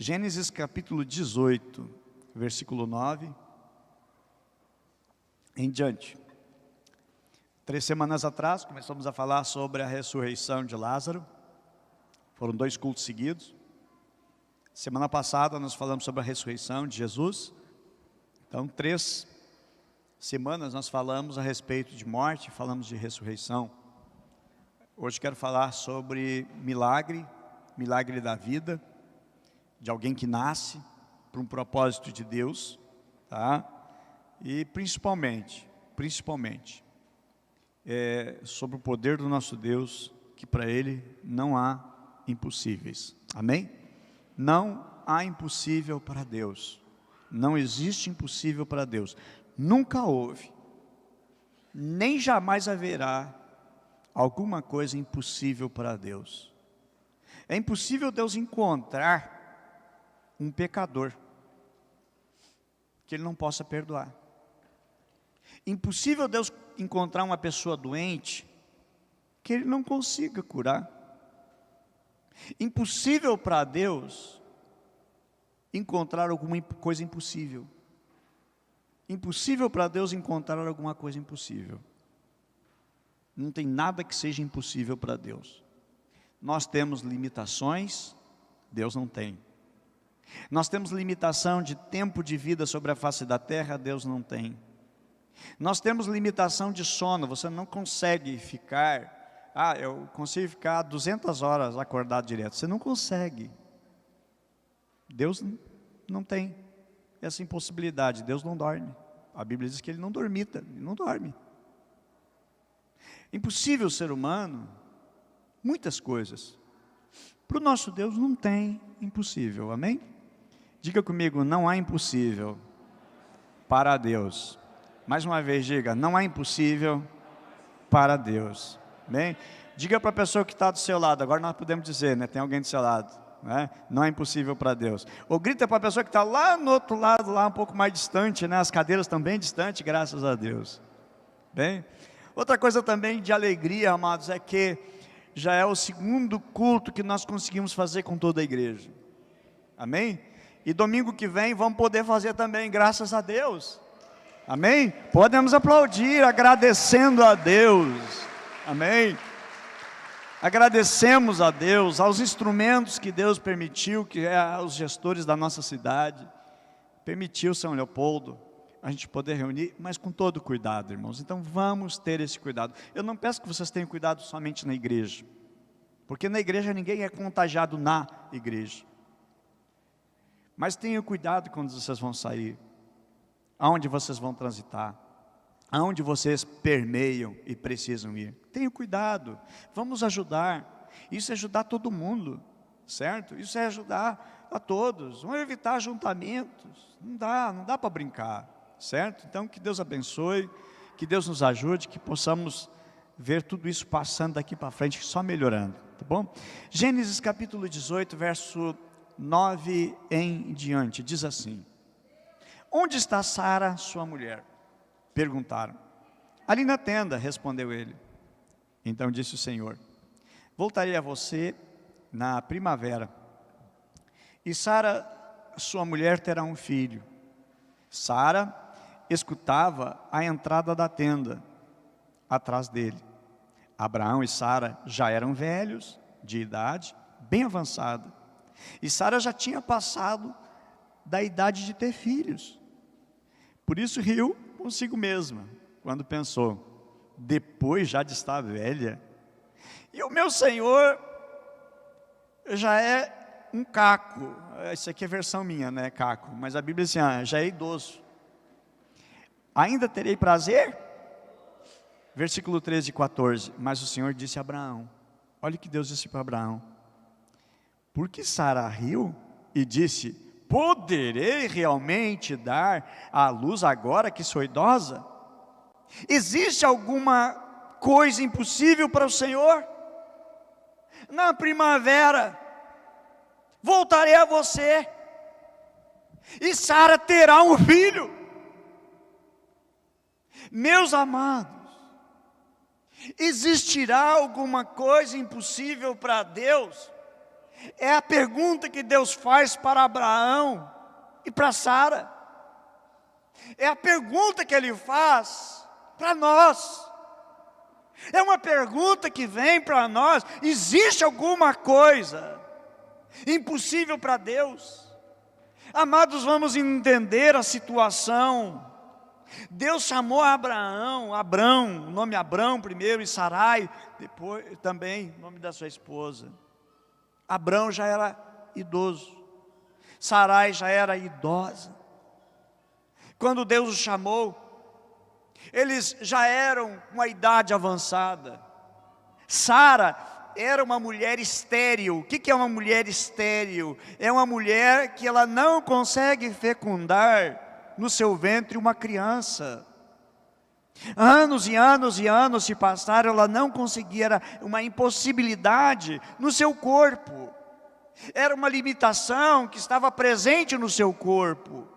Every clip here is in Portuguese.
Gênesis capítulo 18, versículo 9 em diante. 3 semanas atrás começamos a falar sobre a ressurreição de Lázaro. Foram 2 cultos seguidos. Semana passada nós falamos sobre a ressurreição de Jesus. Então 3 semanas nós falamos a respeito de morte, falamos de ressurreição. Hoje quero falar sobre milagre da vida, de alguém que nasce para um propósito de Deus, tá? E principalmente, sobre o poder do nosso Deus, que para Ele não há impossíveis, amém? Não há impossível para Deus, não existe impossível para Deus, nunca houve, nem jamais haverá alguma coisa impossível para Deus. É impossível Deus encontrar um pecador que Ele não possa perdoar. Impossível Deus encontrar uma pessoa doente que Ele não consiga curar. Impossível para Deus encontrar alguma coisa impossível. Impossível para Deus encontrar alguma coisa impossível. Não tem nada que seja impossível para Deus. Nós temos limitações, Deus não tem. Nós temos limitação de tempo de vida sobre a face da terra, Deus não tem. Nós temos limitação de sono, você não consegue ficar, eu consigo ficar 200 horas acordado direto, você não consegue. Deus não tem essa impossibilidade, Deus não dorme. A Bíblia diz que Ele não dormita, Ele não dorme. Impossível ser humano, muitas coisas. Para o nosso Deus não tem impossível, amém? Diga comigo, não há impossível para Deus. Mais uma vez diga, não há impossível para Deus, amém? Diga para a pessoa que está do seu lado, agora nós podemos dizer, né? Tem alguém do seu lado, né? Não é impossível para Deus. Ou grita para a pessoa que está lá no outro lado, lá um pouco mais distante, né? As cadeiras estão bem distantes, graças a Deus. Bem? Outra coisa também de alegria, amados, é que já é o 2º culto que nós conseguimos fazer com toda a igreja, amém? E domingo que vem vamos poder fazer também, graças a Deus, amém? Podemos aplaudir, agradecendo a Deus, amém? Agradecemos a Deus, aos instrumentos que Deus permitiu, que é os gestores da nossa cidade, permitiu São Leopoldo, a gente poder reunir, mas com todo cuidado, irmãos. Então vamos ter esse cuidado. Eu não peço que vocês tenham cuidado somente na igreja, porque na igreja ninguém é contagiado na igreja. Mas tenham cuidado quando vocês vão sair, aonde vocês vão transitar, aonde vocês permeiam e precisam ir. Tenham cuidado, vamos ajudar. Isso é ajudar todo mundo, certo? Isso é ajudar a todos. Vamos evitar ajuntamentos, não dá para brincar. Certo? Então que Deus abençoe, que Deus nos ajude, que possamos ver tudo isso passando daqui para frente, só melhorando, tá bom? Gênesis capítulo 18, verso 9 em diante, diz assim: onde está Sara, sua mulher? Perguntaram. Ali na tenda, respondeu ele. Então disse o Senhor: voltarei a você na primavera, e Sara, sua mulher, terá um filho. Sara escutava a entrada da tenda, atrás dele. Abraão e Sara já eram velhos, de idade bem avançada. E Sara já tinha passado da idade de ter filhos. Por isso riu consigo mesma, quando pensou, depois já de estar velha. E o meu Senhor já é um caco. Isso aqui é versão minha, né, caco. Mas a Bíblia diz assim, já é idoso. Ainda terei prazer? Versículo 13 e 14. Mas o Senhor disse a Abraão, olha o que Deus disse para Abraão: porque Sara riu e disse, poderei realmente dar à luz agora que sou idosa? Existe alguma coisa impossível para o Senhor? Na primavera voltarei a você, e Sara terá um filho. Meus amados, existirá alguma coisa impossível para Deus? É a pergunta que Deus faz para Abraão e para Sara. É a pergunta que Ele faz para nós. É uma pergunta que vem para nós: existe alguma coisa impossível para Deus? Amados, vamos entender a situação. Deus chamou Abrão, o nome Abrão primeiro, e Sarai, depois também o nome da sua esposa. Abrão já era idoso, Sarai já era idosa. Quando Deus os chamou, eles já eram com a idade avançada. Sara era uma mulher estéril. O que é uma mulher estéril? É uma mulher que ela não consegue fecundar no seu ventre uma criança. Anos e anos e anos se passaram, ela não conseguia, era uma impossibilidade no seu corpo. Era uma limitação que estava presente no seu corpo.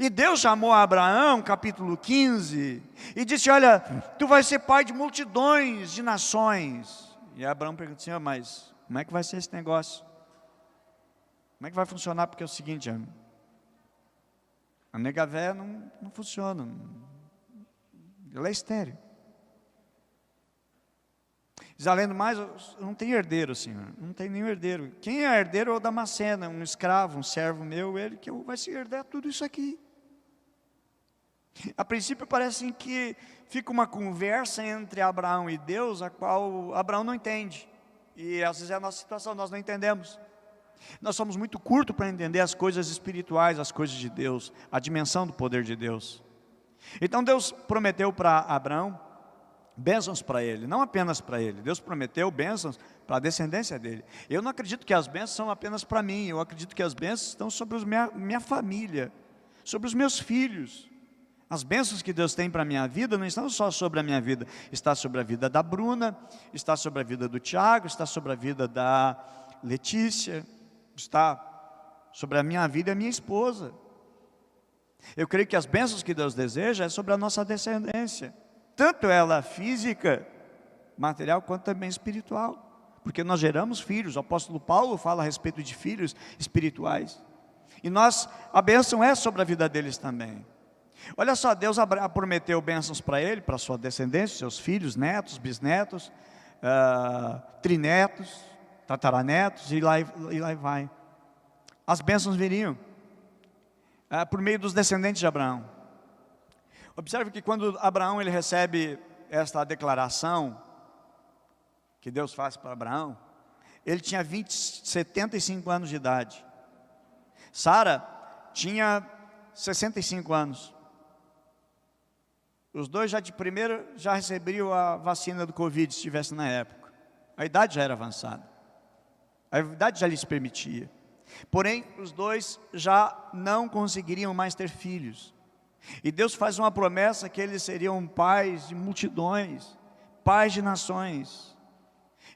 E Deus chamou a Abraão, capítulo 15, e disse: olha, tu vais ser pai de multidões de nações. E Abraão perguntou: Senhor, mas como é que vai ser esse negócio? Como é que vai funcionar? Porque é o seguinte, a nega véia não funciona, ela é estéril. Diz, além do mais, não tem herdeiro, Senhor, não tem nenhum herdeiro. Quem é herdeiro é o Damasceno, um escravo, um servo meu, ele que vai se herdar tudo isso aqui. A princípio parece que fica uma conversa entre Abraão e Deus, a qual Abraão não entende. E às vezes é a nossa situação, nós não entendemos. Nós somos muito curtos para entender as coisas espirituais, as coisas de Deus, a dimensão do poder de Deus. Então Deus prometeu para Abraão bênçãos para ele, não apenas para ele. Deus prometeu bênçãos para a descendência dele. Eu não acredito que as bênçãos são apenas para mim. Eu acredito que as bênçãos estão sobre minha família, sobre os meus filhos. As bênçãos que Deus tem para a minha vida não estão só sobre a minha vida. Está sobre a vida da Bruna, está sobre a vida do Tiago, está sobre a vida da Letícia, está sobre a minha vida e a minha esposa. Eu creio que as bênçãos que Deus deseja é sobre a nossa descendência. Tanto ela física, material, quanto também espiritual. Porque nós geramos filhos. O apóstolo Paulo fala a respeito de filhos espirituais. E a bênção é sobre a vida deles também. Olha só, Deus prometeu bênçãos para ele, para a sua descendência, seus filhos, netos, bisnetos, trinetos, tataranetos, e lá vai. As bênçãos viriam por meio dos descendentes de Abraão. Observe que quando Abraão ele recebe esta declaração que Deus faz para Abraão, ele tinha 75 anos de idade. Sara tinha 65 anos. Os dois já recebiam a vacina do Covid, se estivesse na época. A idade já era avançada. A idade já lhes permitia. Porém, os dois já não conseguiriam mais ter filhos. E Deus faz uma promessa que eles seriam pais de multidões, pais de nações.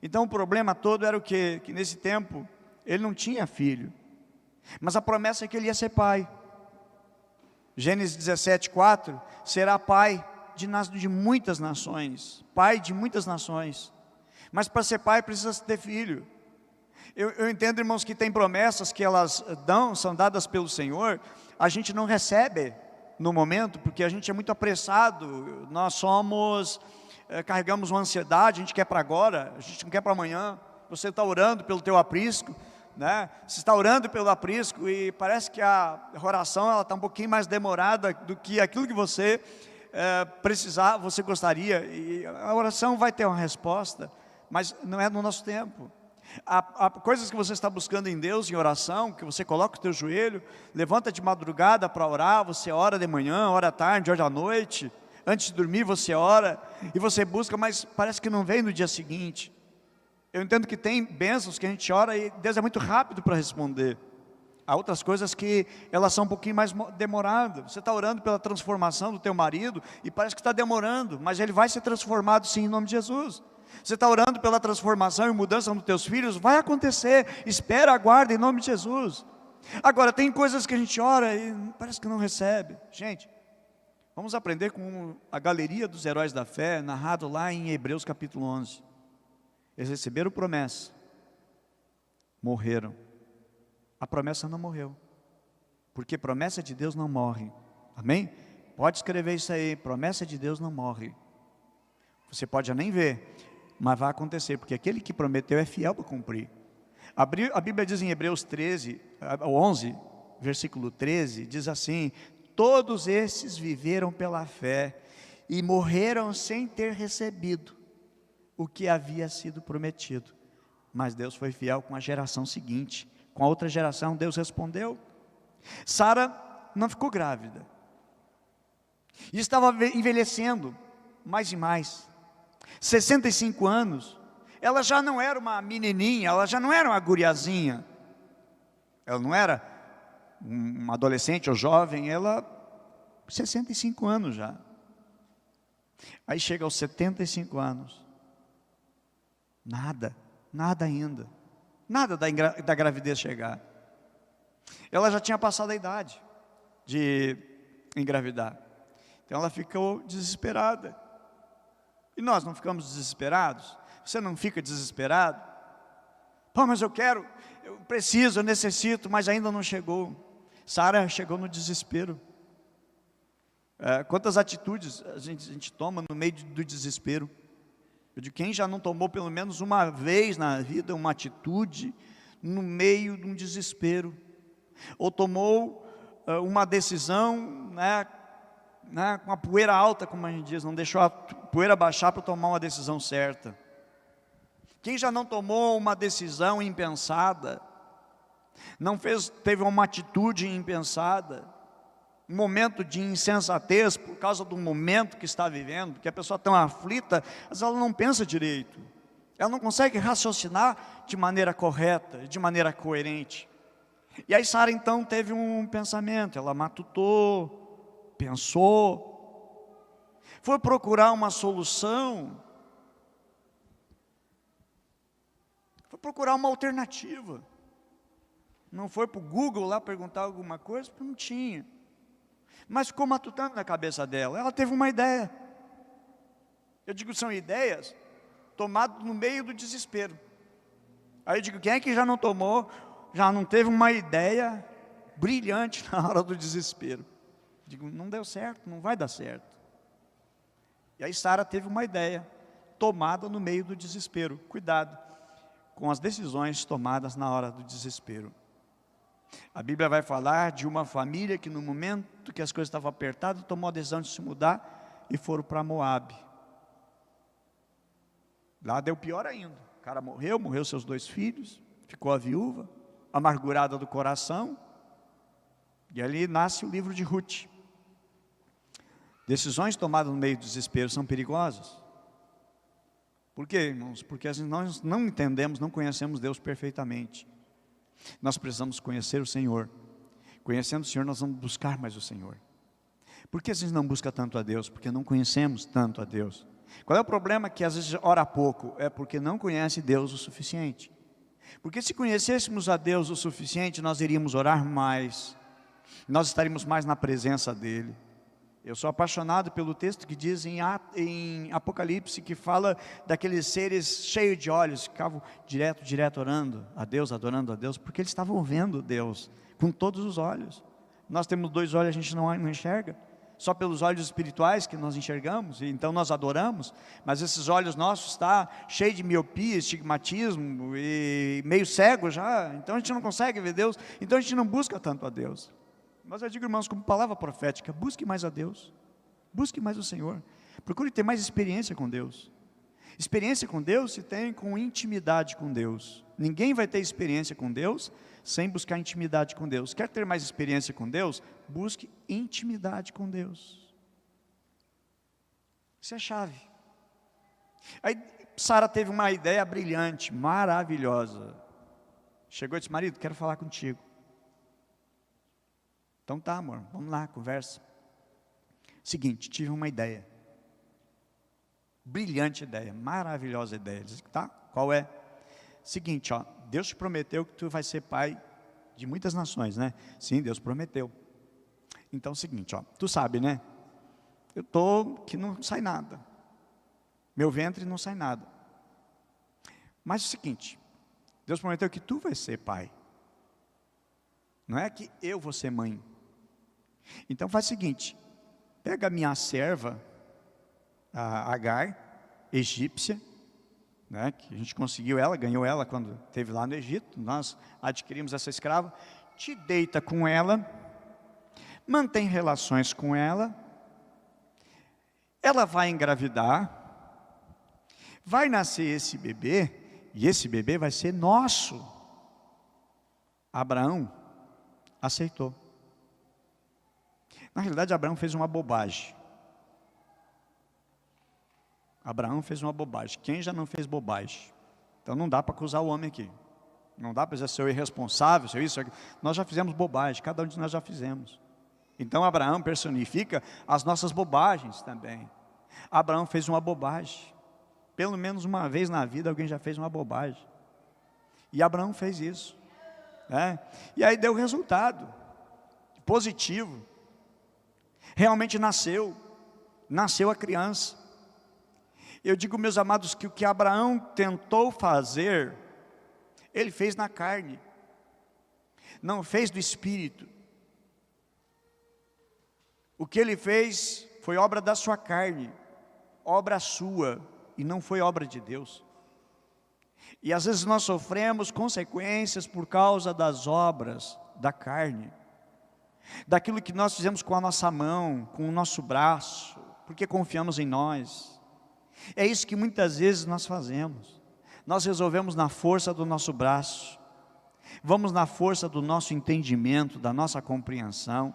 Então o problema todo era o quê? Que nesse tempo ele não tinha filho. Mas a promessa é que ele ia ser pai. Gênesis 17:4, será pai de muitas nações, pai de muitas nações. Mas para ser pai precisa ter filho. Eu entendo, irmãos, que tem promessas que elas são dadas pelo Senhor, a gente não recebe no momento, porque a gente é muito apressado, nós carregamos uma ansiedade, a gente quer para agora, a gente não quer para amanhã. Você está orando pelo teu aprisco, né? Você está orando pelo aprisco e parece que a oração está um pouquinho mais demorada do que aquilo que você você gostaria, e a oração vai ter uma resposta, mas não é no nosso tempo. Há coisas que você está buscando em Deus, em oração, que você coloca o teu joelho, levanta de madrugada para orar, você ora de manhã, ora à tarde, ora à noite, antes de dormir você ora, e você busca, mas parece que não vem no dia seguinte. Eu entendo que tem bênçãos que a gente ora e Deus é muito rápido para responder. Há outras coisas que elas são um pouquinho mais demoradas. Você está orando pela transformação do teu marido e parece que está demorando, mas ele vai ser transformado sim em nome de Jesus. Você está orando pela transformação e mudança dos teus filhos, vai acontecer, espera, aguarda em nome de Jesus. Agora, tem coisas que a gente ora e parece que não recebe. Gente, vamos aprender com a galeria dos heróis da fé, narrado lá em Hebreus capítulo 11. Eles receberam promessa, morreram. A promessa não morreu, porque promessa de Deus não morre, amém? Pode escrever isso aí, promessa de Deus não morre. Você pode nem ver, mas vai acontecer, porque aquele que prometeu é fiel para cumprir. A Bíblia diz em Hebreus 11, versículo 13, diz assim: todos esses viveram pela fé e morreram sem ter recebido o que havia sido prometido. Mas Deus foi fiel com a geração seguinte. Com a outra geração, Deus respondeu. Sara não ficou grávida, e estava envelhecendo mais e mais. 65 anos, ela já não era uma menininha, ela já não era uma guriazinha, ela não era uma adolescente ou jovem, ela 65 anos já. Aí chega aos 75 anos, nada ainda, nada da gravidez chegar. Ela já tinha passado a idade de engravidar, então ela ficou desesperada. E nós não ficamos desesperados? Você não fica desesperado? Pô, mas eu quero, eu preciso, eu necessito, mas ainda não chegou. Sara chegou no desespero. Quantas atitudes a gente toma no meio do desespero? Eu digo, quem já não tomou pelo menos uma vez na vida uma atitude no meio de um desespero? Ou tomou uma decisão, com a poeira alta, como a gente diz, não deixou a poeira baixar para tomar uma decisão certa. Quem já não tomou uma decisão impensada, teve uma atitude impensada, um momento de insensatez por causa do momento que está vivendo, porque a pessoa está tão aflita, mas ela não pensa direito, ela não consegue raciocinar de maneira correta, de maneira coerente. E aí Sara então teve um pensamento, ela matutou, pensou, foi procurar uma solução, foi procurar uma alternativa. Não foi para o Google lá perguntar alguma coisa, porque não tinha. Mas ficou matutando na cabeça dela, ela teve uma ideia. Eu digo, são ideias tomadas no meio do desespero. Aí eu digo, quem é que já não tomou, já não teve uma ideia brilhante na hora do desespero? Digo, não deu certo, não vai dar certo. E aí Sara teve uma ideia tomada no meio do desespero. Cuidado com as decisões tomadas na hora do desespero. A Bíblia vai falar de uma família que no momento que as coisas estavam apertadas, tomou a decisão de se mudar e foram para Moabe. Lá deu pior ainda, o cara morreu seus 2 filhos, ficou a viúva, amargurada do coração, e ali nasce o livro de Ruth. Decisões tomadas no meio do desespero são perigosas. Por quê, irmãos? Porque nós não entendemos, não conhecemos Deus perfeitamente. Nós precisamos conhecer o Senhor. Conhecendo o Senhor, nós vamos buscar mais o Senhor. Por que a gente não busca tanto a Deus? Porque não conhecemos tanto a Deus. Qual é o problema? Que às vezes ora pouco, é porque não conhece Deus o suficiente. Porque se conhecêssemos a Deus o suficiente, nós iríamos orar mais, nós estaríamos mais na presença dEle. Eu sou apaixonado pelo texto que diz em Apocalipse, que fala daqueles seres cheios de olhos, ficavam direto orando a Deus, adorando a Deus, porque eles estavam vendo Deus com todos os olhos. Nós temos 2 olhos, a gente não enxerga, só pelos olhos espirituais que nós enxergamos, e então nós adoramos, mas esses olhos nossos estão cheios de miopia, estigmatismo, e meio cego já, então a gente não consegue ver Deus, então a gente não busca tanto a Deus. Mas eu digo, irmãos, como palavra profética, busque mais a Deus, busque mais o Senhor, procure ter mais experiência com Deus. Experiência com Deus se tem com intimidade com Deus. Ninguém vai ter experiência com Deus sem buscar intimidade com Deus. Quer ter mais experiência com Deus? Busque intimidade com Deus. Isso é a chave. Aí Sara teve uma ideia brilhante, maravilhosa. Chegou e disse, marido, quero falar contigo. Então tá, amor, vamos lá, conversa. Seguinte, tive uma ideia. Brilhante ideia, maravilhosa ideia. Diz, tá, qual é? Seguinte, ó, Deus te prometeu que tu vai ser pai de muitas nações, né? Sim, Deus prometeu. Então é o seguinte, ó, tu sabe, né? Eu tô que não sai nada. Meu ventre não sai nada. Mas é o seguinte, Deus prometeu que tu vais ser pai. Não é que eu vou ser mãe. Então faz o seguinte, pega a minha serva, a Agar, egípcia, né, que a gente conseguiu ela, ganhou ela quando esteve lá no Egito, nós adquirimos essa escrava, te deita com ela, mantém relações com ela, ela vai engravidar, vai nascer esse bebê, e esse bebê vai ser nosso. Abraão aceitou. Na realidade, Abraão fez uma bobagem. Abraão fez uma bobagem. Quem já não fez bobagem? Então não dá para acusar o homem aqui. Não dá para dizer seu irresponsável, seu isso, aquilo. Nós já fizemos bobagem, cada um de nós já fizemos. Então Abraão personifica as nossas bobagens também. Abraão fez uma bobagem. Pelo menos uma vez na vida alguém já fez uma bobagem. E Abraão fez isso. Né? E aí deu resultado positivo. Realmente nasceu a criança. Eu digo, meus amados, que o que Abraão tentou fazer, ele fez na carne, não fez do espírito. O que ele fez foi obra da sua carne, obra sua, e não foi obra de Deus. E às vezes nós sofremos consequências por causa das obras da carne, daquilo que nós fizemos com a nossa mão, com o nosso braço, porque confiamos em nós. É isso que muitas vezes nós fazemos. Nós resolvemos na força do nosso braço, vamos na força do nosso entendimento, da nossa compreensão.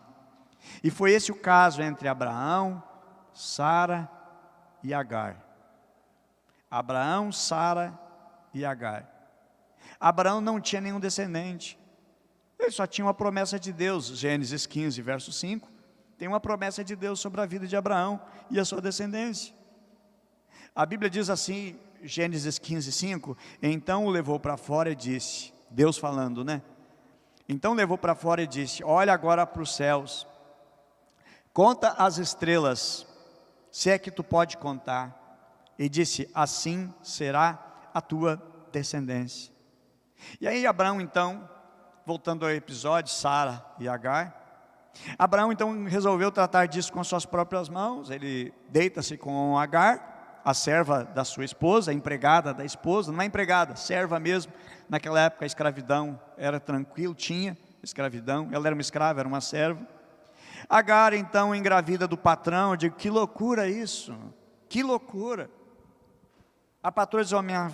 E foi esse o caso entre Abraão, Sara e Agar. Abraão, Sara e Agar. Abraão não tinha nenhum descendente. Ele só tinha uma promessa de Deus. Gênesis 15, verso 5. Tem uma promessa de Deus sobre a vida de Abraão e a sua descendência. A Bíblia diz assim, Gênesis 15, 5. Então o levou para fora e disse, Deus falando, né? Então levou para fora e disse, olha agora para os céus, conta as estrelas, se é que tu pode contar. E disse, assim será a tua descendência. E aí Abraão então, voltando ao episódio, Sara e Agar, Abraão então resolveu tratar disso com suas próprias mãos. Ele deita-se com Agar, a serva da sua esposa, a empregada da esposa, não é empregada, serva mesmo. Naquela época a escravidão era tranquilo, tinha escravidão, ela era uma escrava, era uma serva. Agar então engravida do patrão. Eu digo, que loucura isso, que loucura. A patroa diz, ó, minha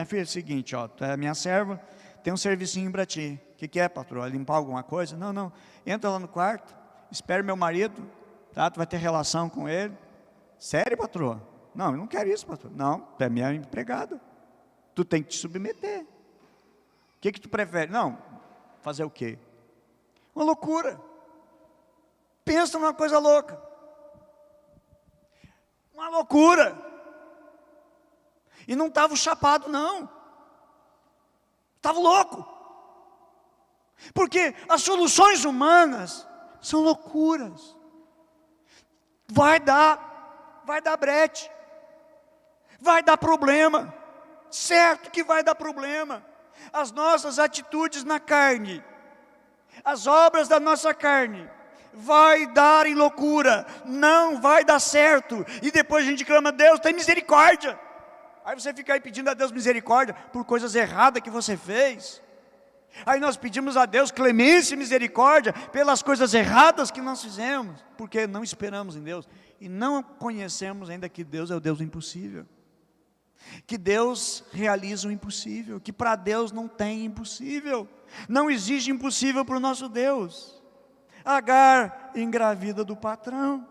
filha, é o seguinte, ó, tu é minha serva, tem um servicinho para ti. O que é, patroa? Limpar alguma coisa? Não, entra lá no quarto, espere meu marido, tá? Tu vai ter relação com ele. Sério, patroa? Não, eu não quero isso, patroa. Não, tu é minha empregada, tu tem que te submeter. O que tu prefere? Não, fazer o quê? Uma loucura. Pensa numa coisa louca. Uma loucura. E não estava chapado, não. Estava louco. Porque as soluções humanas são loucuras. Vai dar brete. Vai dar problema. Certo que vai dar problema. As nossas atitudes na carne, as obras da nossa carne, vai dar em loucura. Não vai dar certo. E depois a gente clama, Deus, tem misericórdia. Aí você fica aí pedindo a Deus misericórdia por coisas erradas que você fez. Aí nós pedimos a Deus clemência e misericórdia pelas coisas erradas que nós fizemos, porque não esperamos em Deus e não conhecemos ainda que Deus é o Deus do impossível, que Deus realiza o impossível, que para Deus não tem impossível, não existe impossível para o nosso Deus. Agar engravida do patrão,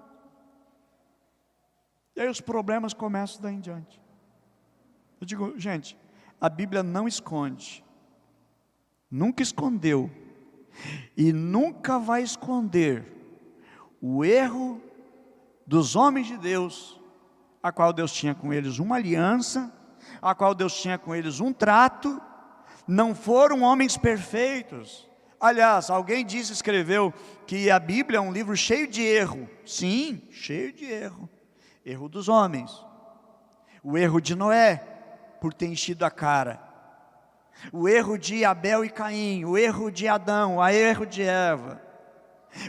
e aí os problemas começam daí em diante. Eu digo, gente, a Bíblia não esconde, nunca escondeu e nunca vai esconder o erro dos homens de Deus, a qual Deus tinha com eles uma aliança, a qual Deus tinha com eles um trato. Não foram homens perfeitos. Aliás, alguém disse, escreveu, que a Bíblia é um livro cheio de erro. Sim, cheio de erro. Erro dos homens. O erro de Noé, por ter enchido a cara. o erro de Abel e Caim, o erro de Adão, o erro de Eva,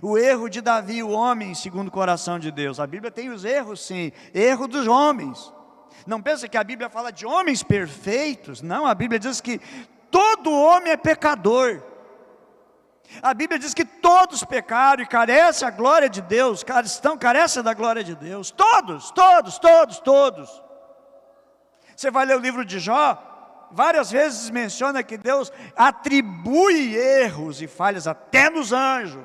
o erro de Davi, o homem segundo o coração de Deus. A Bíblia tem os erros, sim, erro dos homens. Não pensa que a Bíblia fala de homens perfeitos. Não, a Bíblia diz que todo homem é pecador. A Bíblia diz que todos pecaram e carecem a glória de Deus, carecem da glória de Deus. Todos. Você vai ler o livro de Jó, várias vezes menciona que Deus atribui erros e falhas até nos anjos.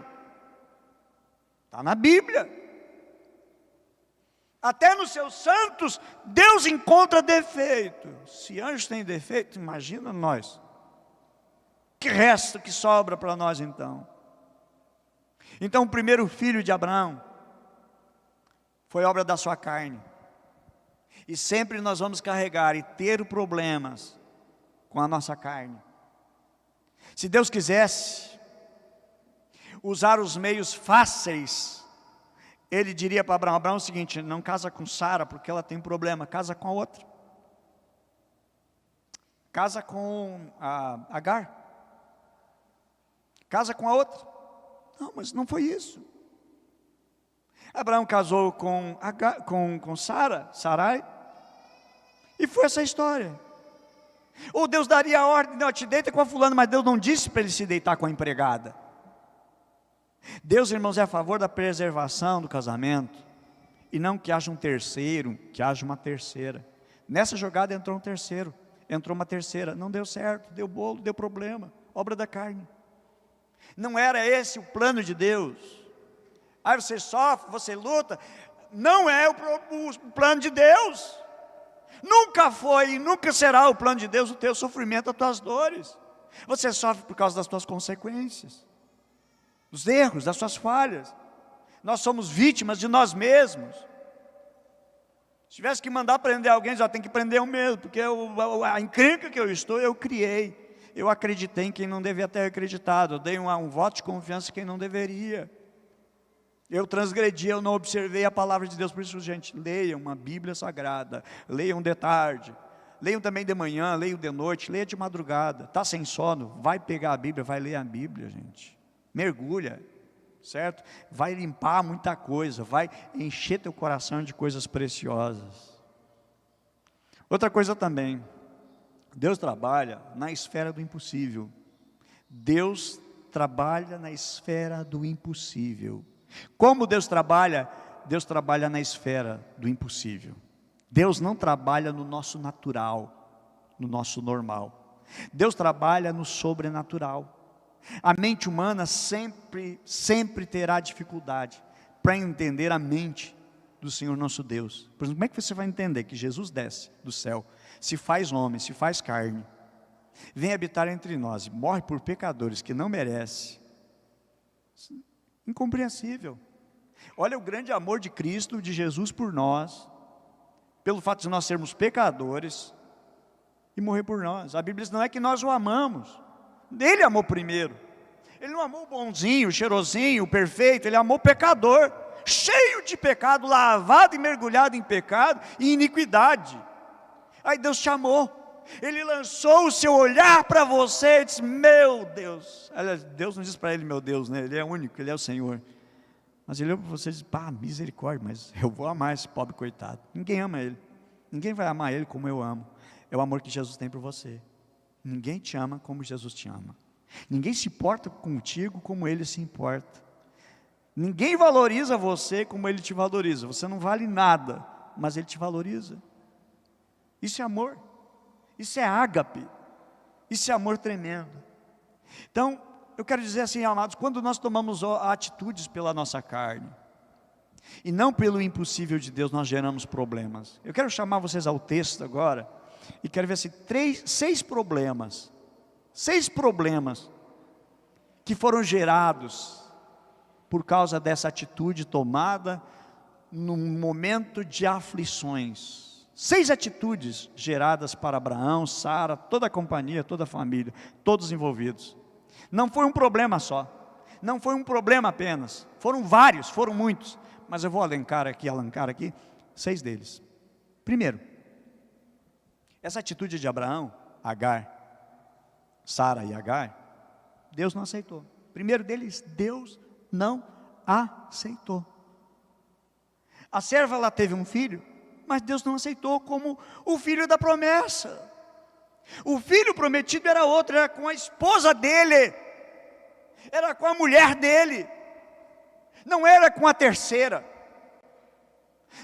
Está na Bíblia. Até nos seus santos, Deus encontra defeito. Se anjos têm defeito, imagina nós. Que resta, que sobra para nós então? Então o primeiro filho de Abraão foi obra da sua carne. E sempre nós vamos carregar e ter problemas com a nossa carne. Se Deus quisesse usar os meios fáceis, Ele diria para Abraão, Abraão é o seguinte: não casa com Sara porque ela tem problema, casa com a outra. Casa com a Agar. Casa com a outra. Não, mas não foi isso. Abraão casou com Sarai, e foi essa história. Ou Deus daria a ordem, não, te deita com a fulana, mas Deus não disse para ele se deitar com a empregada. Deus, irmãos, é a favor da preservação do casamento, e não que haja um terceiro, que haja uma terceira. Nessa jogada entrou um terceiro, entrou uma terceira, não deu certo, deu bolo, deu problema, obra da carne. Não era esse o plano de Deus. Aí você sofre, você luta. Não é o plano de Deus. Nunca foi e nunca será o plano de Deus o teu sofrimento, as tuas dores. Você sofre por causa das tuas consequências, dos erros, das suas falhas. Nós somos vítimas de nós mesmos. Se tivesse que mandar prender alguém, já tem que prender eu mesmo, porque a encrenca que eu estou, eu criei. Eu acreditei em quem não devia ter acreditado. Eu dei um voto de confiança em quem não deveria. Eu transgredi, eu não observei a palavra de Deus. Por isso, gente, leiam uma Bíblia Sagrada. Leiam de tarde. Leiam também de manhã, leiam de noite, leiam de madrugada. Está sem sono? Vai pegar a Bíblia, vai ler a Bíblia, gente. Mergulha, certo? Vai limpar muita coisa, vai encher teu coração de coisas preciosas. Outra coisa também. Deus trabalha na esfera do impossível. Deus trabalha na esfera do impossível. Como Deus trabalha? Deus trabalha na esfera do impossível. Deus não trabalha no nosso natural, no nosso normal. Deus trabalha no sobrenatural. A mente humana sempre terá dificuldade para entender a mente do Senhor nosso Deus. Por exemplo, como é que você vai entender que Jesus desce do céu, se faz homem, se faz carne, vem habitar entre nós e morre por pecadores que não merecem? Incompreensível. Olha o grande amor de Cristo, de Jesus por nós, pelo fato de nós sermos pecadores, e morrer por nós. A Bíblia diz, não é que nós o amamos, Ele amou primeiro. Ele não amou o bonzinho, o cheirosinho, o perfeito, Ele amou o pecador, cheio de pecado, lavado e mergulhado em pecado e iniquidade. Aí Deus te amou, Ele lançou o seu olhar para você e disse, meu Deus. Aliás, Deus não diz para ele, meu Deus, né? Ele é único, Ele é o Senhor. Mas Ele olhou para você e disse, pá, misericórdia, mas eu vou amar esse pobre coitado. Ninguém ama ele, ninguém vai amar ele como eu amo. É o amor que Jesus tem por você. Ninguém te ama como Jesus te ama. Ninguém se importa contigo como Ele se importa. Ninguém valoriza você como Ele te valoriza. Você não vale nada, mas Ele te valoriza. Isso é amor. Isso é ágape. Isso é amor tremendo. Então, eu quero dizer assim, amados, quando nós tomamos atitudes pela nossa carne, e não pelo impossível de Deus, nós geramos problemas. Eu quero chamar vocês ao texto agora, e quero ver assim, 6 problemas que foram gerados por causa dessa atitude tomada num momento de aflições. 6 atitudes geradas para Abraão, Sara, toda a companhia, toda a família, todos envolvidos. Não foi um problema só, não foi um problema apenas, foram vários, foram muitos, mas eu vou alencar aqui 6 deles. Primeiro, essa atitude de Abraão, Agar, Sara e Agar, Deus não aceitou. Primeiro deles, Deus não aceitou. A serva, ela teve um filho, mas Deus não aceitou como o filho da promessa. O filho prometido era outro, era com a esposa dele, era com a mulher dele, não era com a terceira,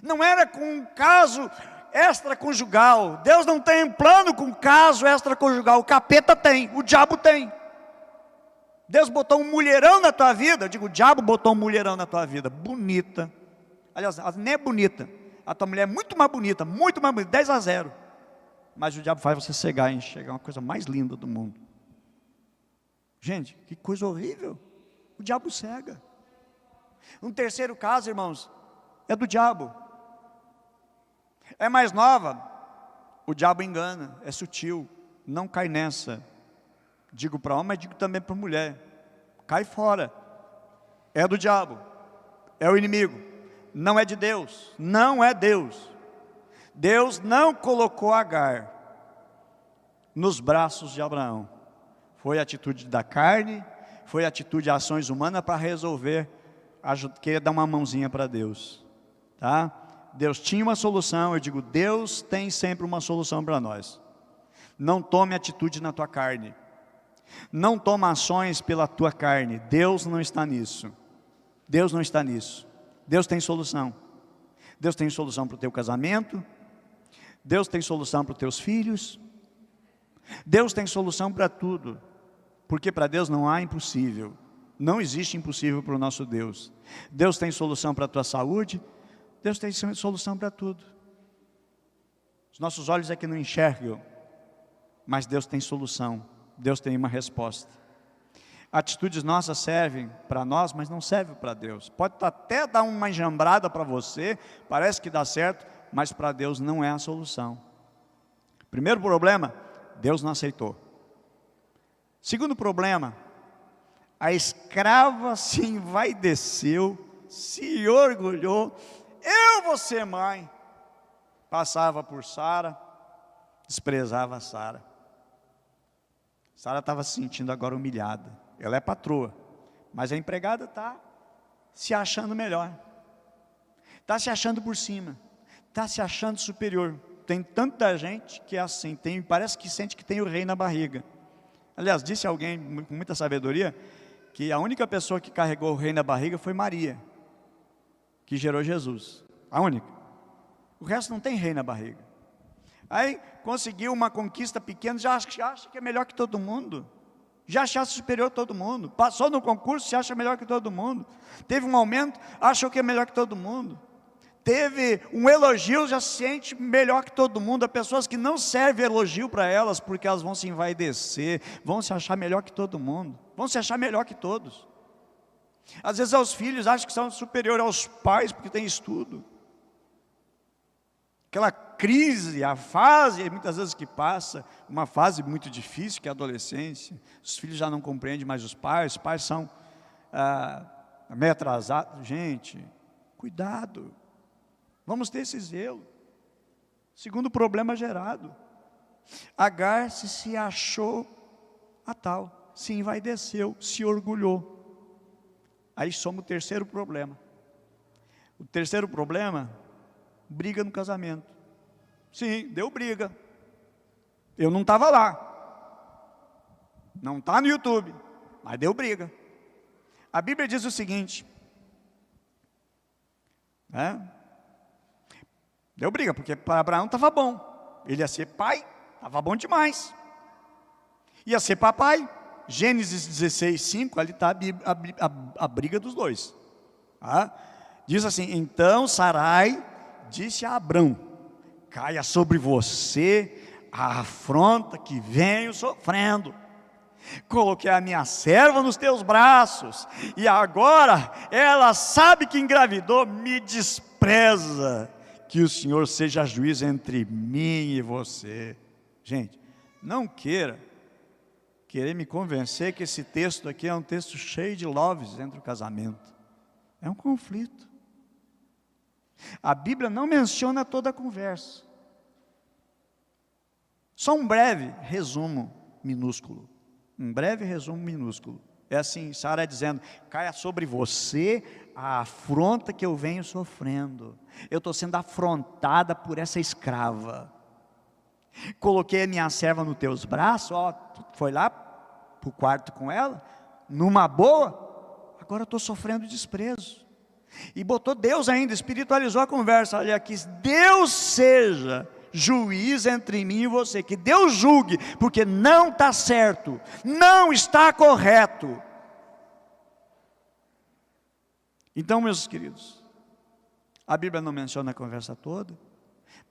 não era com um caso extraconjugal. Deus não tem um plano com caso extraconjugal. O capeta tem, o diabo tem. Deus botou um mulherão na tua vida. Eu digo, o diabo botou um mulherão na tua vida, bonita. Aliás, ela nem é bonita, a tua mulher é muito mais bonita, 10-0. Mas o diabo faz você cegar e enxergar uma coisa mais linda do mundo. Gente, que coisa horrível. O diabo cega. Um terceiro caso, irmãos, é do diabo. É mais nova, o diabo engana, é sutil, não cai nessa. Digo para homem, mas digo também para mulher. Cai fora. É do diabo, é o inimigo, não é de Deus, não é Deus. Deus não colocou Agar nos braços de Abraão. Foi atitude da carne, foi atitude de ações humanas para resolver, querer dar uma mãozinha para Deus, tá? Deus tinha uma solução. Eu digo, Deus tem sempre uma solução para nós. Não tome atitude na tua carne, não toma ações pela tua carne. Deus não está nisso. Deus não está nisso. Deus tem solução. Deus tem solução para o teu casamento, Deus tem solução para os teus filhos, Deus tem solução para tudo, porque para Deus não há impossível, não existe impossível para o nosso Deus. Deus tem solução para a tua saúde, Deus tem solução para tudo. Os nossos olhos é que não enxergam, mas Deus tem solução, Deus tem uma resposta. Atitudes nossas servem para nós, mas não servem para Deus. Pode até dar uma enjambrada para você, parece que dá certo, mas para Deus não é a solução. Primeiro problema, Deus não aceitou. Segundo problema, a escrava se envaideceu, se orgulhou. Eu vou ser mãe. Passava por Sara, desprezava Sara. Sara estava se sentindo agora humilhada. Ela é patroa, mas a empregada está se achando melhor, está se achando por cima, está se achando superior. Tem tanta gente que é assim, parece que sente que tem o rei na barriga. Aliás, disse alguém com muita sabedoria, que a única pessoa que carregou o rei na barriga foi Maria, que gerou Jesus, a única. O resto não tem rei na barriga. Aí conseguiu uma conquista pequena, já acha que é melhor que todo mundo, já acha superior a todo mundo. Passou no concurso, se acha melhor que todo mundo. Teve um aumento, achou que é melhor que todo mundo. Teve um elogio, já se sente melhor que todo mundo. Há pessoas que não servem elogio para elas, porque elas vão se envaidecer, vão se achar melhor que todo mundo, vão se achar melhor que todos. Às vezes aos filhos, acham que são superiores aos pais, porque têm estudo. Aquela crise, a fase, muitas vezes que passa, uma fase muito difícil, que é a adolescência. Os filhos já não compreendem mais os pais são meio atrasados. Gente, cuidado, vamos ter esse zelo. Segundo problema gerado, Agar se achou a tal, se envaideceu, se orgulhou. Aí somos o terceiro problema. O terceiro problema, briga no casamento. Sim, deu briga. Eu não estava lá, não está no YouTube, mas deu briga. A Bíblia diz o seguinte, deu briga, porque para Abraão estava bom, ele ia ser pai, estava bom demais, ia ser papai. Gênesis 16:5, ali está a briga dos dois. Diz assim, então Sarai disse a Abrão, caia sobre você a afronta que venho sofrendo. Coloquei a minha serva nos teus braços, e agora ela sabe que engravidou, me despreza. Que o Senhor seja juiz entre mim e você. Gente, não querer me convencer que esse texto aqui é um texto cheio de loves entre o casamento. É um conflito. A Bíblia não menciona toda a conversa. Só um breve resumo minúsculo. Um breve resumo minúsculo. É assim, Sara dizendo: caia sobre você a afronta que eu venho sofrendo. Eu estou sendo afrontada por essa escrava. Coloquei a minha serva nos teus braços, ó, foi lá para o quarto com ela, numa boa, agora eu estou sofrendo desprezo. E botou Deus ainda, espiritualizou a conversa. Olha aqui, Deus seja juiz entre mim e você, que Deus julgue, porque não está certo, não está correto. Então, meus queridos, a Bíblia não menciona a conversa toda,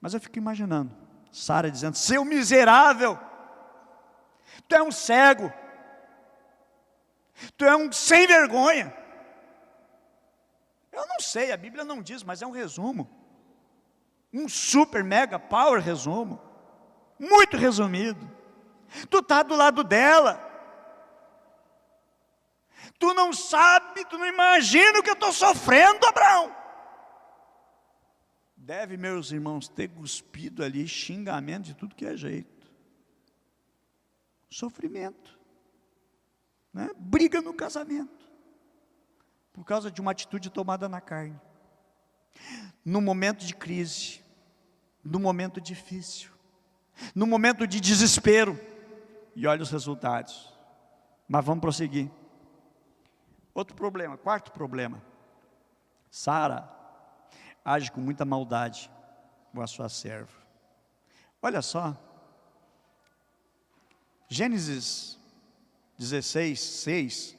mas eu fico imaginando Sara dizendo: seu miserável, tu é um cego, tu é um sem vergonha. Eu não sei, a Bíblia não diz, mas é um resumo, um super mega power resumo, muito resumido. Tu está do lado dela, tu não sabe, tu não imagina o que eu estou sofrendo, Abraão. Deve, meus irmãos, ter cuspido ali xingamento de tudo que é jeito, sofrimento, né? Briga no casamento, por causa de uma atitude tomada na carne, no momento de crise, no momento difícil, no momento de desespero, e olha os resultados. Mas vamos prosseguir. Outro problema, quarto problema: Sara age com muita maldade com a sua serva. Olha só, Gênesis 16, 6,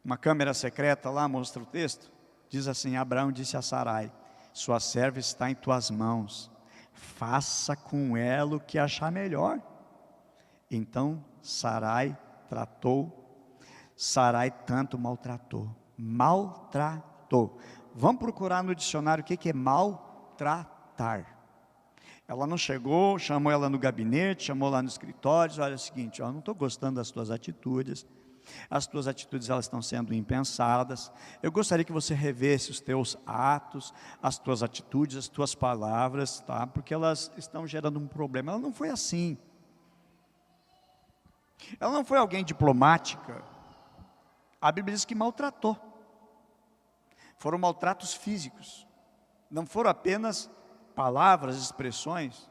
uma câmera secreta lá mostra o texto, diz assim: Abraão disse a Sarai: sua serva está em tuas mãos, faça com ela o que achar melhor. Então Sarai tanto maltratou. Vamos procurar no dicionário o que é maltratar. Ela não chegou, chamou ela no gabinete, chamou lá no escritório: olha, é o seguinte, eu não estou gostando das tuas atitudes, as tuas atitudes elas estão sendo impensadas, eu gostaria que você revesse os teus atos, as tuas atitudes, as tuas palavras, tá? Porque elas estão gerando um problema. Ela não foi assim, ela não foi alguém diplomática. A Bíblia diz que maltratou. Foram maltratos físicos, não foram apenas palavras, expressões.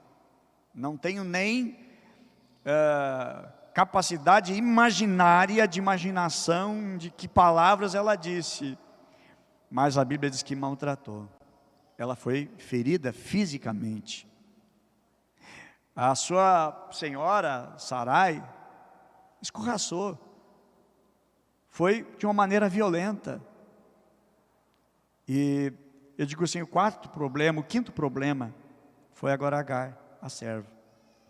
Não tenho nem capacidade imaginária de imaginação de que palavras ela disse, mas a Bíblia diz que maltratou. Ela foi ferida fisicamente. A sua senhora Sarai escorraçou, foi de uma maneira violenta. E eu digo assim, o quinto problema foi agora Agar, a serva,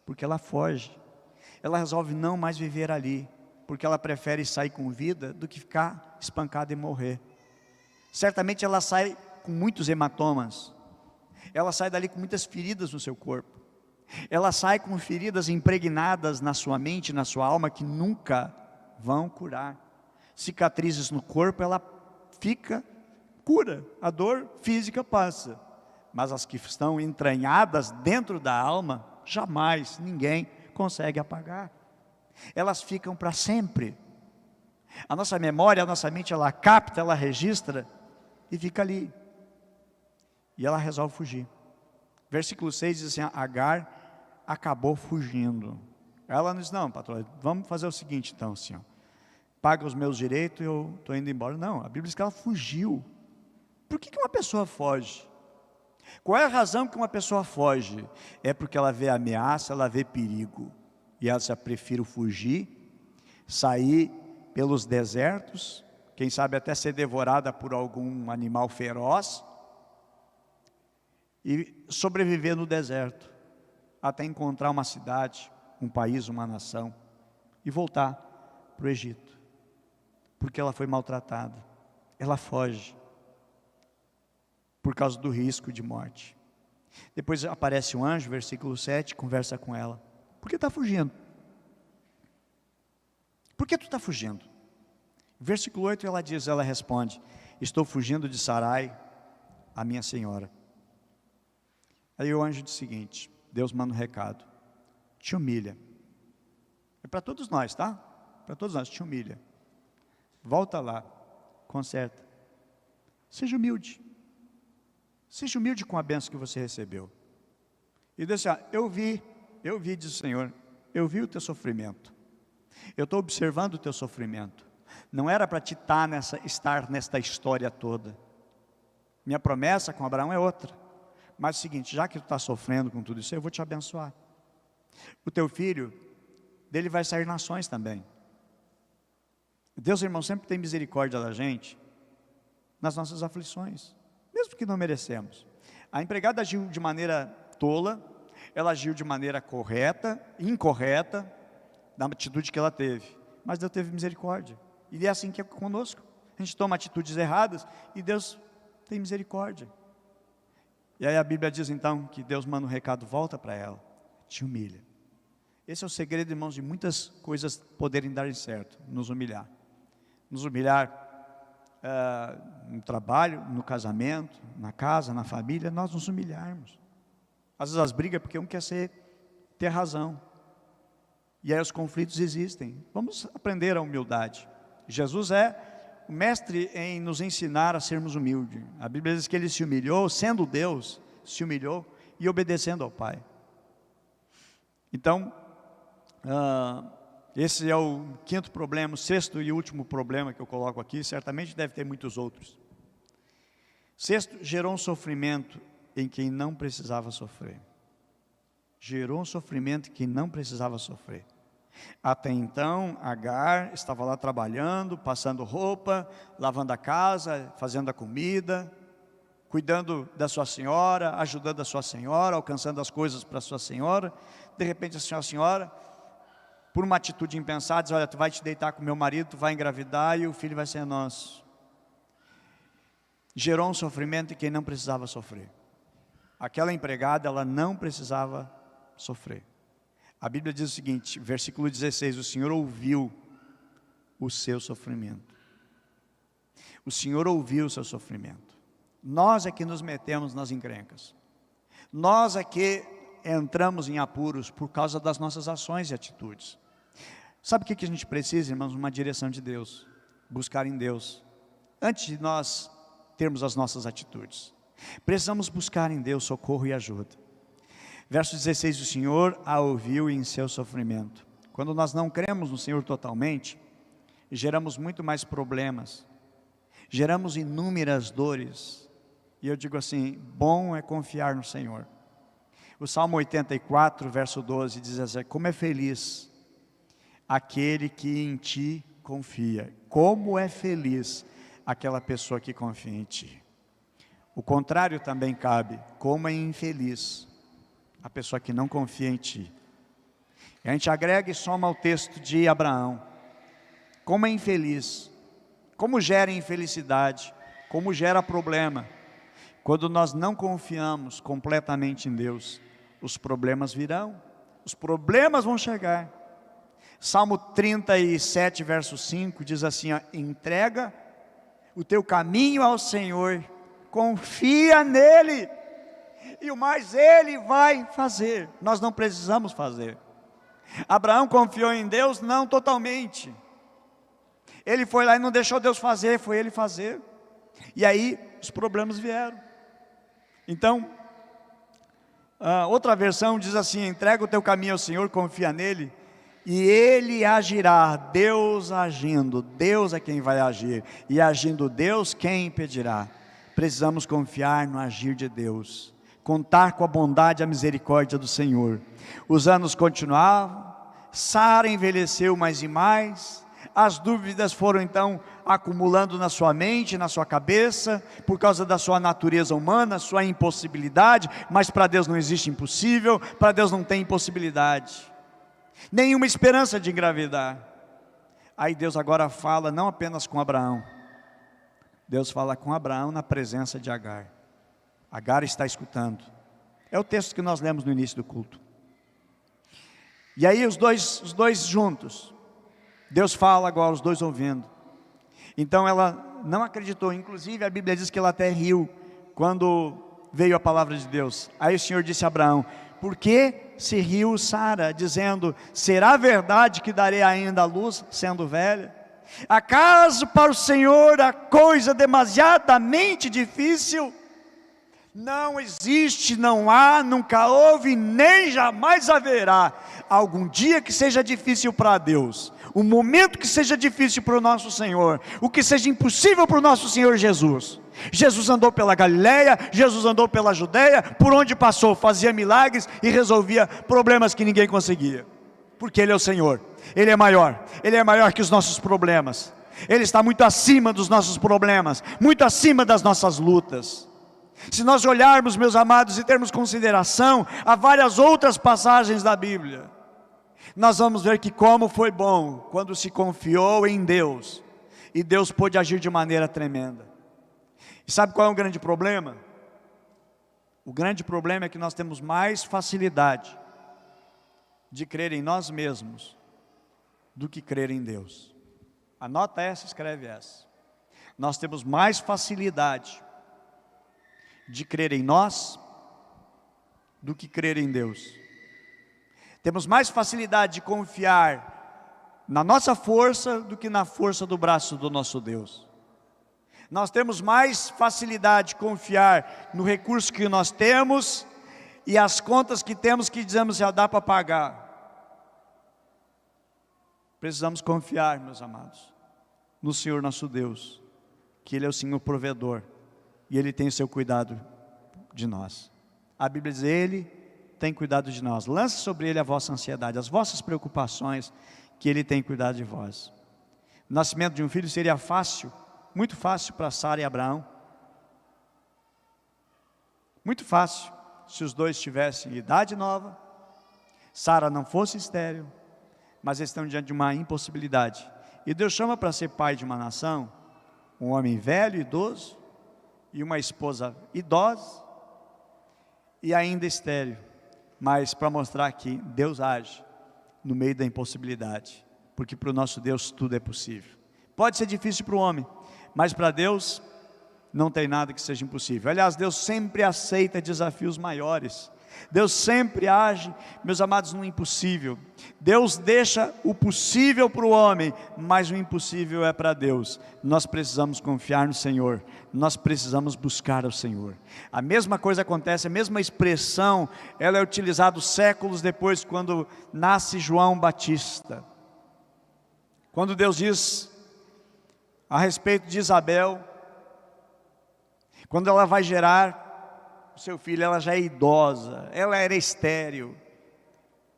porque ela foge, ela resolve não mais viver ali, porque ela prefere sair com vida do que ficar espancada e morrer. Certamente ela sai com muitos hematomas, ela sai dali com muitas feridas no seu corpo, ela sai com feridas impregnadas na sua mente, na sua alma, que nunca vão curar. Cicatrizes no corpo, ela cura, a dor física passa, mas as que estão entranhadas dentro da alma, jamais ninguém consegue apagar. Elas ficam para sempre. A nossa memória, a nossa mente, ela capta, ela registra e fica ali. E ela resolve fugir. Versículo 6 diz assim: Agar acabou fugindo. Ela não diz: não, patrão, vamos fazer o seguinte então, assim, ó, paga os meus direitos e eu estou indo embora. Não, a Bíblia diz que ela fugiu. Por que uma pessoa foge? Qual é a razão que uma pessoa foge? É porque ela vê ameaça, ela vê perigo, e ela já prefere fugir, sair pelos desertos, quem sabe até ser devorada por algum animal feroz, e sobreviver no deserto, até encontrar uma cidade, um país, uma nação, e voltar para o Egito, porque ela foi maltratada. Ela foge por causa do risco de morte. Depois aparece um anjo, versículo 7, conversa com ela: por que está fugindo? Por que tu está fugindo? Versículo 8 ela responde: estou fugindo de Sarai, a minha senhora. Aí o anjo diz o seguinte, Deus manda um recado: te humilha. É para todos nós, tá? para todos nós, te humilha. Volta lá, conserta. Seja humilde. Seja humilde com a bênção que você recebeu. E Deus diz assim, eu vi, diz o Senhor, eu vi o teu sofrimento. Eu estou observando o teu sofrimento. Não era para te estar nesta história toda. Minha promessa com Abraão é outra. Mas é o seguinte, já que tu está sofrendo com tudo isso, eu vou te abençoar. O teu filho, dele vai sair nações também. Deus, irmão, sempre tem misericórdia da gente nas nossas aflições, mesmo que não merecemos. A empregada agiu de maneira tola, ela agiu de maneira incorreta, na atitude que ela teve, mas Deus teve misericórdia. E é assim que é conosco. A gente toma atitudes erradas e Deus tem misericórdia. E aí a Bíblia diz então que Deus manda um recado, volta para ela, te humilha. Esse é o segredo, irmãos, de muitas coisas poderem dar certo, nos humilhar. Nos humilhar no trabalho, no casamento, na casa, na família, nós nos humilharmos. Às vezes as brigas porque um quer ter razão. E aí os conflitos existem. Vamos aprender a humildade. Jesus é o mestre em nos ensinar a sermos humildes. A Bíblia diz que ele se humilhou, sendo Deus, se humilhou e obedecendo ao Pai. Então, esse é o quinto problema, o sexto e último problema que eu coloco aqui, certamente deve ter muitos outros. Sexto, gerou um sofrimento em quem não precisava sofrer. Gerou um sofrimento em quem não precisava sofrer. Até então, Agar estava lá trabalhando, passando roupa, lavando a casa, fazendo a comida, cuidando da sua senhora, ajudando a sua senhora, alcançando as coisas para a sua senhora. De repente a senhora, por uma atitude impensada, diz, olha, tu vai te deitar com meu marido, tu vai engravidar e o filho vai ser nosso. Gerou um sofrimento em quem não precisava sofrer. Aquela empregada, ela não precisava sofrer. A Bíblia diz o seguinte, versículo 16, o Senhor ouviu o seu sofrimento. O Senhor ouviu o seu sofrimento. Nós é que nos metemos nas encrencas. Nós é que entramos em apuros por causa das nossas ações e atitudes. Sabe o que a gente precisa, irmãos? Uma direção de Deus. Buscar em Deus. Antes de nós termos as nossas atitudes. Precisamos buscar em Deus socorro e ajuda. Verso 16, o Senhor a ouviu em seu sofrimento. Quando nós não cremos no Senhor totalmente, geramos muito mais problemas, geramos inúmeras dores, e eu digo assim, bom é confiar no Senhor. O Salmo 84, verso 12, diz assim, como é feliz aquele que em ti confia, como é feliz aquela pessoa que confia em ti. O contrário também cabe, como é infeliz a pessoa que não confia em ti. E a gente agrega e soma o texto de Abraão. Como é infeliz, como gera infelicidade, como gera problema. Quando nós não confiamos completamente em Deus, os problemas virão, os problemas vão chegar. Salmo 37, verso 5, diz assim, ó, entrega o teu caminho ao Senhor, confia nele, e o mais Ele vai fazer. Nós não precisamos fazer. Abraão confiou em Deus? Não totalmente. Ele foi lá e não deixou Deus fazer, foi ele fazer. E aí os problemas vieram. Então, outra versão diz assim, entrega o teu caminho ao Senhor, confia nele, e Ele agirá. Deus agindo, Deus é quem vai agir. E agindo Deus, quem impedirá? Precisamos confiar no agir de Deus. Contar com a bondade e a misericórdia do Senhor. Os anos continuavam, Sara envelheceu mais e mais, as dúvidas foram então acumulando na sua mente, na sua cabeça, por causa da sua natureza humana, sua impossibilidade, mas para Deus não existe impossível, para Deus não tem impossibilidade, nenhuma esperança de engravidar. Aí Deus agora fala não apenas com Abraão, Deus fala com Abraão na presença de Agar. Agar está escutando. É o texto que nós lemos no início do culto. E aí os dois juntos. Deus fala agora, os dois ouvindo. Então ela não acreditou. Inclusive a Bíblia diz que ela até riu quando veio a palavra de Deus. Aí o Senhor disse a Abraão, Por que se riu Sara, dizendo: será verdade que darei ainda à luz, sendo velha? Acaso para o Senhor a coisa demasiadamente difícil? Não existe, não há, nunca houve, nem jamais haverá algum dia que seja difícil para Deus, um momento que seja difícil para o nosso Senhor, o que seja impossível para o nosso Senhor Jesus. Jesus andou pela Galileia, Jesus andou pela Judeia, por onde passou, fazia milagres e resolvia problemas que ninguém conseguia, porque Ele é o Senhor, Ele é maior que os nossos problemas, Ele está muito acima dos nossos problemas, muito acima das nossas lutas. Se nós olharmos, meus amados, e termos consideração a várias outras passagens da Bíblia, nós vamos ver que como foi bom quando se confiou em Deus, e Deus pôde agir de maneira tremenda. E sabe qual é o grande problema? O grande problema é que nós temos mais facilidade de crer em nós mesmos do que crer em Deus. Anota essa, escreve essa. Nós temos mais facilidade de crer em nós do que crer em Deus. Temos mais facilidade de confiar na nossa força do que na força do braço do nosso Deus. Nós temos mais facilidade de confiar no recurso que nós temos e as contas que temos que dizemos já dá para pagar. Precisamos confiar, meus amados, no Senhor nosso Deus, que Ele é o Senhor provedor. E Ele tem o seu cuidado de nós. A Bíblia diz: Ele tem cuidado de nós. Lance sobre Ele a vossa ansiedade, as vossas preocupações, que Ele tem cuidado de vós. O nascimento de um filho seria fácil, muito fácil para Sara e Abraão. Muito fácil, se os dois tivessem idade nova, Sara não fosse estéril, mas eles estão diante de uma impossibilidade. E Deus chama para ser pai de uma nação, um homem velho, idoso, e uma esposa idosa, e ainda estéril, mas para mostrar que Deus age no meio da impossibilidade, porque para o nosso Deus tudo é possível. Pode ser difícil para o homem, mas para Deus não tem nada que seja impossível. Aliás, Deus sempre aceita desafios maiores. Deus sempre age, meus amados, no impossível. Deus deixa o possível para o homem, mas o impossível é para Deus. Nós precisamos confiar no Senhor, nós precisamos buscar o Senhor. A mesma coisa acontece, a mesma expressão, ela é utilizada séculos depois, quando nasce João Batista. Quando Deus diz a respeito de Isabel, quando ela vai gerar o seu filho, ela já é idosa, ela era estéril,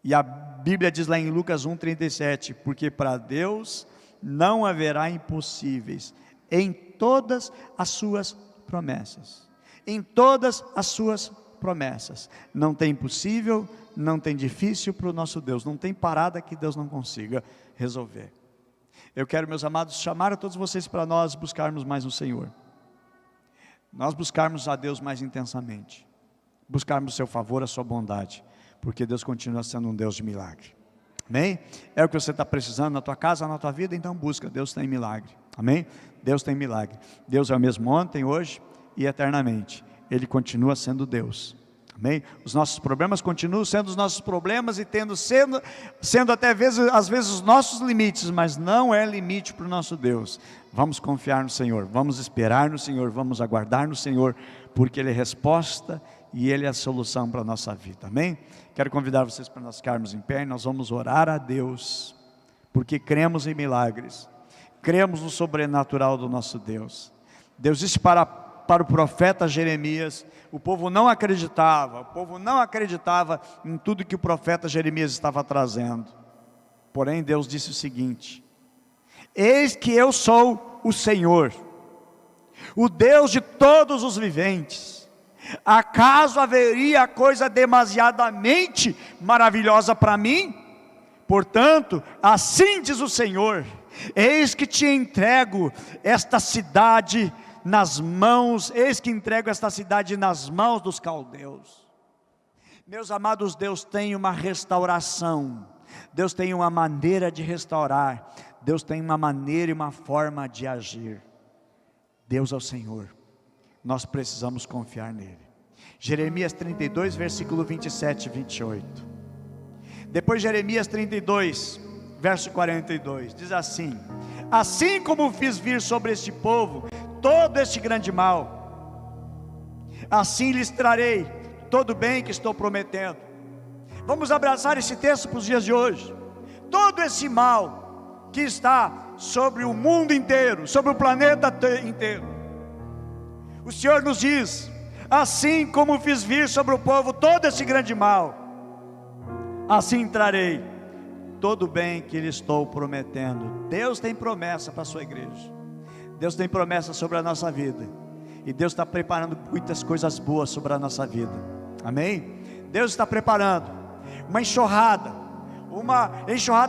e a Bíblia diz lá em Lucas 1,37, porque para Deus não haverá impossíveis em todas as suas promessas, em todas as suas promessas, não tem impossível, não tem difícil para o nosso Deus, não tem parada que Deus não consiga resolver. Eu quero, meus amados, chamar a todos vocês para nós buscarmos mais o Senhor, nós buscarmos a Deus mais intensamente, buscarmos o seu favor, a sua bondade, porque Deus continua sendo um Deus de milagre, amém? É o que você está precisando na tua casa, na tua vida, então busca, Deus tem milagre, amém? Deus tem milagre, Deus é o mesmo ontem, hoje e eternamente, Ele continua sendo Deus, amém? Os nossos problemas continuam sendo os nossos problemas e sendo até às vezes os nossos limites, mas não é limite para o nosso Deus. Vamos confiar no Senhor, vamos esperar no Senhor, vamos aguardar no Senhor, porque Ele é resposta e Ele é a solução para a nossa vida, amém? Quero convidar vocês para nós ficarmos em pé, e nós vamos orar a Deus, porque cremos em milagres, cremos no sobrenatural do nosso Deus. Deus disse para o profeta Jeremias, o povo não acreditava em tudo que o profeta Jeremias estava trazendo, porém Deus disse o seguinte: eis que eu sou o Senhor, o Deus de todos os viventes, acaso haveria coisa demasiadamente maravilhosa para mim? Portanto, assim diz o Senhor, eis que te entrego esta cidade nas mãos, eis que entrego esta cidade nas mãos dos caldeus. Meus amados, Deus tem uma restauração, Deus tem uma maneira de restaurar, Deus tem uma maneira e uma forma de agir. Deus é o Senhor, nós precisamos confiar nele. Jeremias 32, versículo 27 e 28. Depois Jeremias 32, verso 42, diz assim: assim como fiz vir sobre este povo todo este grande mal, assim lhes trarei todo o bem que estou prometendo. Vamos abraçar esse texto para os dias de hoje. Todo esse mal que está sobre o mundo inteiro, sobre o planeta inteiro, o Senhor nos diz: assim como fiz vir sobre o povo todo esse grande mal, assim trarei todo o bem que lhe estou prometendo. Deus tem promessa para a sua igreja, Deus tem promessa sobre a nossa vida, e Deus está preparando muitas coisas boas sobre a nossa vida, amém? Deus está preparando uma enxurrada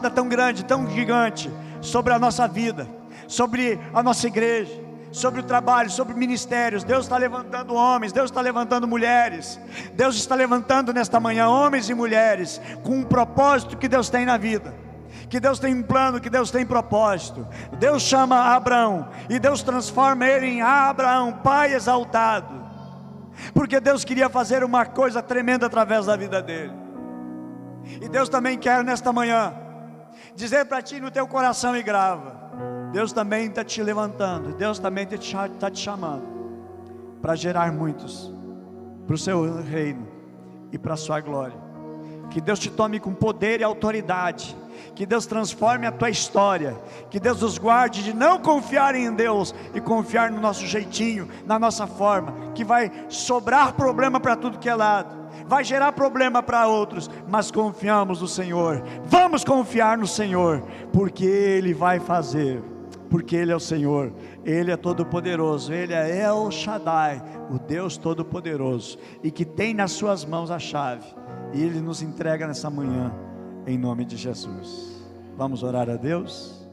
tão grande, tão gigante, sobre a nossa vida, sobre a nossa igreja, sobre o trabalho, sobre ministérios. Deus está levantando homens, Deus está levantando mulheres, Deus está levantando nesta manhã homens e mulheres, com um propósito que Deus tem na vida, que Deus tem um plano, que Deus tem propósito. Deus chama Abraão, e Deus transforma ele em Abraão, pai exaltado, porque Deus queria fazer uma coisa tremenda através da vida dele. E Deus também quer nesta manhã dizer para ti no teu coração, e grava: Deus também está te levantando, Deus também está te chamando para gerar muitos para o seu reino e para a sua glória. Que Deus te tome com poder e autoridade, que Deus transforme a tua história, que Deus nos guarde de não confiar em Deus e confiar no nosso jeitinho, na nossa forma, que vai sobrar problema para tudo que é lado, vai gerar problema para outros, mas confiamos no Senhor. Vamos confiar no Senhor, porque Ele vai fazer, porque Ele é o Senhor, Ele é todo poderoso, Ele é El Shaddai, o Deus todo poderoso, e que tem nas suas mãos a chave, e Ele nos entrega nessa manhã, em nome de Jesus. Vamos orar a Deus?